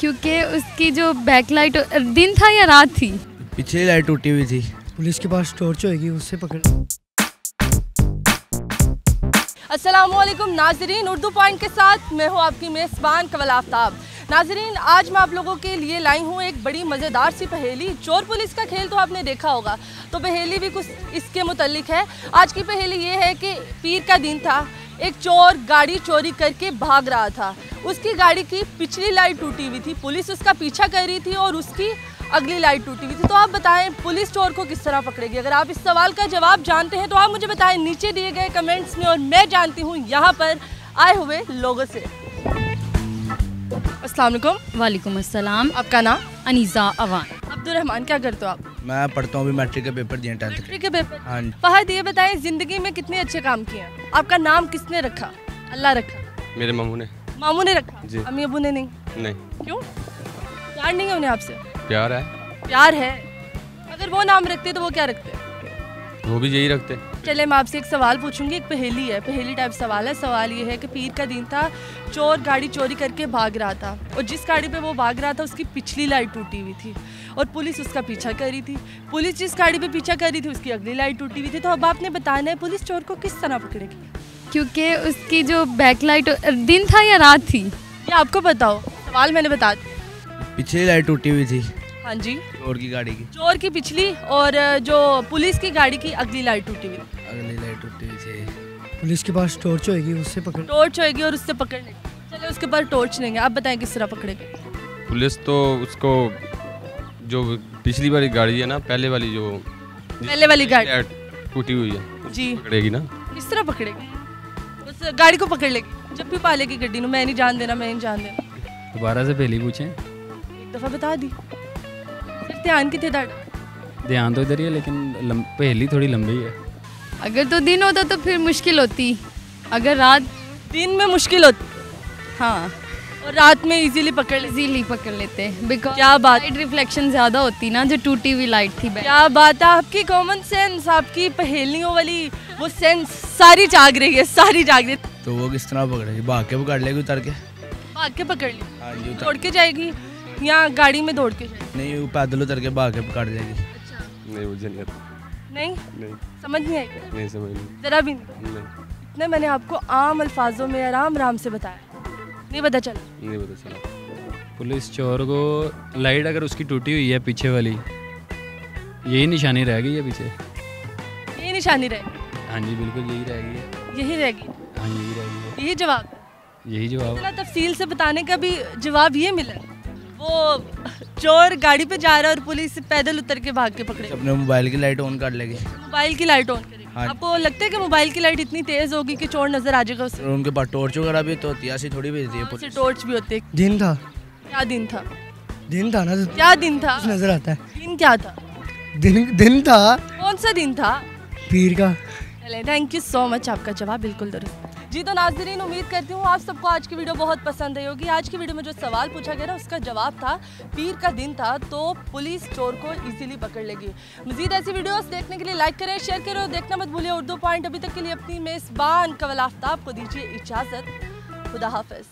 क्योंकि उसकी जो बैकलाइट दिन था या रात थी? पिछली लाइट टूटी हुई थी। पुलिस के पास टॉर्च होगी, उससे पकड़। अस्सलामुअलैकुम नाजरीन, उर्दू पॉइंट के साथ मैं हूँ आपकी मेज़बान कवल आफ्ताब। नाजरीन, आज मैं आप लोगों के लिए लाई हूँ एक बड़ी मज़ेदार सी पहेली। चोर पुलिस का खेल तो आपने देखा होगा, तो पहेली भी कुछ इसके मुतल्लिक है। आज की पहेली ये है कि पीर का दिन था, एक चोर गाड़ी चोरी करके भाग रहा था। उसकी गाड़ी की पिछली लाइट टूटी हुई थी, पुलिस उसका पीछा कर रही थी और उसकी अगली लाइट टूटी हुई थी। तो आप बताएं पुलिस चोर को किस तरह पकड़ेगी? अगर आप इस सवाल का जवाब जानते हैं तो आप मुझे बताएं नीचे दिए गए कमेंट्स में, और मैं जानती हूँ यहाँ पर आए हुए लोगों से। अस्सलाम वालेकुम। वालेकुम अस्सलाम। आपका नाम? अनीसा अवान। अब्दुर्रहमान, क्या करते हो आप? मैं पढ़ता हूँ, अभी मैट्रिक के पेपर दिए 10th मैट्रिक के पेपर। हाँ जी। फहद, ये बताएं जिंदगी में कितने अच्छे काम किए हैं? आपका नाम किसने रखा? अल्लाह रखा? मेरे मामू ने। मामू ने रखा जी। अम्मी अबू ने नहीं? नहीं। क्यों? प्यार नहीं है उन्हें आपसे? प्यार है। प्यार है। अगर वो नाम रखते तो वो क्या रखते? वो भी यही रखते। चले, मैं आपसे एक सवाल पूछूंगी, एक पहेली है, पहेली टाइप सवाल है। सवाल ये है कि पीर का दिन था, चोर गाड़ी चोरी करके भाग रहा था और जिस गाड़ी पे वो भाग रहा था उसकी पिछली लाइट टूटी हुई थी और पुलिस उसका पीछा कर रही थी। पुलिस जिस गाड़ी पे पीछा कर रही थी उसकी अगली लाइट टूटी हुई थी। तो अब आपने बताना है पुलिस चोर को किस तरह पकड़ेगी? क्योंकि उसकी जो बैकलाइट दिन था या रात थी? ये आपको पता हो, सवाल मैंने बता दिया। पिछली लाइट टूटी हुई थी हाँ जी, चोर की गाड़ी की। चोर की पिछली और जो पुलिस की गाड़ी की अगली लाइट टूटी हुई थी। अगली लाइट टूटी हुई थी। पुलिस के पास टॉर्च होगी, उससे पकड़। टॉर्च होगी और उससे पकड़ लेंगे। चलो, उसके पास टॉर्च लेंगे, आप बताएं किस तरह पकड़ेंगे? पुलिस तो उसको जो पिछली वाली गाड़ी है ना, पहले वाली जो पहले वाली गाड़ी टूटी हुई है जी, पकड़ेगी ना। किस तरह पकड़ेगी? उस गाड़ी को पकड़ लेगी। जब भी पालेगी गड्डी ਨੂੰ, मैं नहीं जान देना, मैं नहीं जान देना। दोबारा से पहली पूछें। एक दफ़ा बता दी। फिर ध्यान कितने दाड़ा? ध्यान तो इधर ही है, लेकिन पहली थोड़ी लंबी है। अगर तो दिन होता तो फिर मुश्किल होती, अगर रात। दिन में मुश्किल होती, हाँ, और रात में इजीली पकड़ ले। इजीली पकड़ लेते बिकॉज क्या बात, लाइट रिफ्लेक्शन ज़्यादा होती ना, जो टूटी हुई लाइट थी। क्या बात है, आपकी कॉमन सेंस, आपकी पहेलियों वाली वो सेंस सारी जाग रही है, सारी जाग रही है। तो वो किस तरह पकड़ेगी? भाग के पकड़ लेगी उतर के। भाग के पकड़ ली? हाँ जी, दौड़ के जाएगी या गाड़ी में दौड़ के जाएगी? नहीं, वो पैदल उतर के भाग के पकड़ लेगी। अच्छा, नहीं, मुझे नहीं आता। नहीं नहीं, समझ नहीं आई? नहीं समझ नहीं। जरा भी नहीं? नहीं, इतने मैंने आपको आम अल्फाजों में आराम आराम से बताया, नहीं पता चला? नहीं पता चला। पुलिस चोर को लाइट अगर उसकी टूटी हुई है पीछे वाली, यही निशानी रह गई है पीछे। ये निशानी रहेगी? हाँ जी, बिल्कुल यही रह गई है। यही रहेगी? हाँ, यही रह गई है। यही जवाब? यही जवाब। इतना तफसील से बताने का भी जवाब ये मिला? वो चोर गाड़ी पे जा रहा है और पुलिस पैदल उतर के भाग के पकड़े। अपने मोबाइल की लाइट ऑन कर लेगी। मोबाइल की लाइट ऑन करेगी? हाँ। आपको लगता है कि मोबाइल की लाइट इतनी तेज होगी कि चोर नजर आ जाएगा उसे? और उनके पास टॉर्च वगैरह भी तो होती है, ऐसी थोड़ी भेजती है से पुलिस। टॉर्च भी होते? दिन था। क्या दिन था? दिन था ना, तो क्या दिन था? नजर आता है। दिन क्या था? दिन था कौन सा दिन था? पीर का। चले, थैंक यू सो मच, आपका जवाब बिल्कुल दुरुस्त। जी तो नाज़रीन, उम्मीद करती हूँ आप सबको आज की वीडियो बहुत पसंद आई होगी। आज की वीडियो में जो सवाल पूछा गया ना, उसका जवाब था पीर का दिन था तो पुलिस चोर को इजीली पकड़ लेगी। मज़ीद ऐसी वीडियोस देखने के लिए लाइक करें, शेयर करें और देखना मत भूलिए उर्दू पॉइंट। अभी तक के लिए अपनी मेज़बान कवल आफ्ताब को दीजिए इजाज़त। खुदा हाफ़िज़।